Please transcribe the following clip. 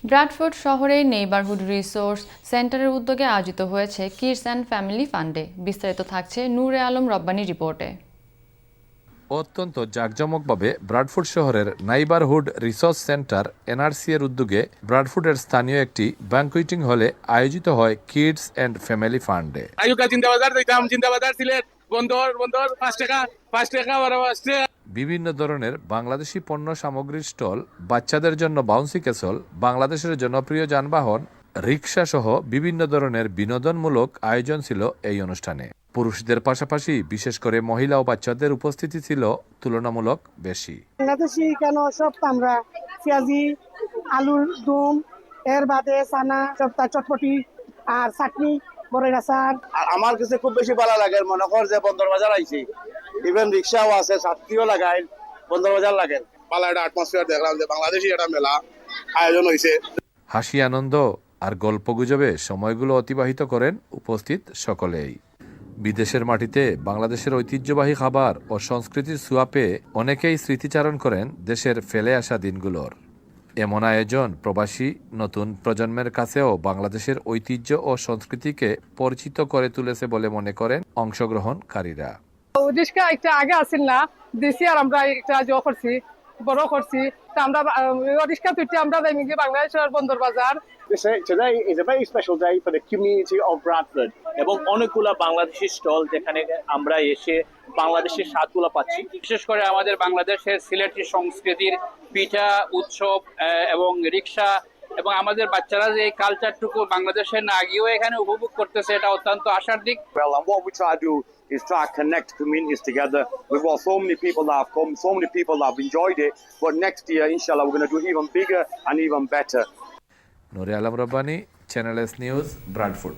Bradford শহরে neighbourhood resource সেন্টারের উদ্যোগে আয়োজিত হয়েছে কিডস অ্যান্ড ফ্যামিলি ফান্ডে। বিস্তারিত থাকছে নূরে আলম রব্বানী রিপোর্টে। অত্যন্ত জাঁকজমকভাবে ব্র্যাডফোর্ড শহরের নাইবারহুড রিসোর্স সেন্টার এনআরসি এর উদ্যোগে ব্র্যাডফোর্ডের স্থানীয় একটি ব্যাংকুয়েটিং হলে আয়োজিত হয় কিডস অ্যান্ড ফ্যামিলি ফান্ডে। বিভিন্ন ধরনের বাংলাদেশি পণ্য সামগ্রীর স্টল, বাচ্চাদের জন্য বাউন্সি ক্যাসল, বাংলাদেশের জনপ্রিয় যানবাহন, রিক্সা সহ বিভিন্ন ধরনের বিনোদনমূলক আয়োজন ছিল এই অনুষ্ঠানে। পুরুষদের পাশাপাশি বিশেষ করে মহিলা ও বাচ্চাদের উপস্থিতি ছিল তুলনামূলক বেশি। বাংলাদেশি কেন সব আমরা পেঁয়াজি, আলুর দম, এর বাদে সানা, চটপটি আর চাটনি, বড়ের আচার। আমার কাছে খুব বেশি ভালো লাগে, মনে কর যে বন্দর বাজার আইছি, ইভেন রিক্সাও আছে, ছাত্রীও লাগাই, বন্দর বাজার লাগে। পালা একটা অ্যাটমসফিয়ার দেখলাম যে বাংলাদেশি একটা মেলা আয়োজন হয়েছে। হাসি, আনন্দ আর গল্পগুজবে সময়গুলো অতিবাহিত করেন উপস্থিত সকলেই। বিদেশের মাটিতে বাংলাদেশের ঐতিহ্যবাহী খাবার ও সংস্কৃতির ছোঁয়া পেয়ে অনেকেই স্মৃতিচারণ করেন দেশের ফেলে আসা দিনগুলোর। এমন আয়োজন প্রবাসী নতুন প্রজন্মের কাছেও বাংলাদেশের ঐতিহ্য ও সংস্কৃতিকে পরিচিত করে তুলেছে বলে মনে করেন অংশগ্রহণকারীরা। রিস্কা একটা আগে আসিল না দেশি, আর আমরা একটা করছি, বড় করছি। আমরা রিস্কা তুইতে আমরা বাংলাদেশের বন্দর বাজার। Today is a very special day for the community of Bradford. এবং অনেকগুলা বাংলাদেশি স্টল যেখানে আমরা এসে বাংলাদেশের স্বাদগুলো পাচ্ছি। বিশেষ করে আমাদের বাংলাদেশের সিলেটি সংস্কৃতির পিঠা উৎসব এবং রিক্সা, এবং আমাদের বাচ্চারা যে এই কালচারটুকু বাংলাদেশে না গিয়েও এখানে উপভোগ করতেছে, এটা অত্যন্ত আশার দিক। Well, and what we try to do is try to connect communities together. We've got so many people that have come, so many people that have enjoyed it. But next year, inshallah, we're going to do even bigger and even better. Noore Alam Rabbani, channel S news, Bradford.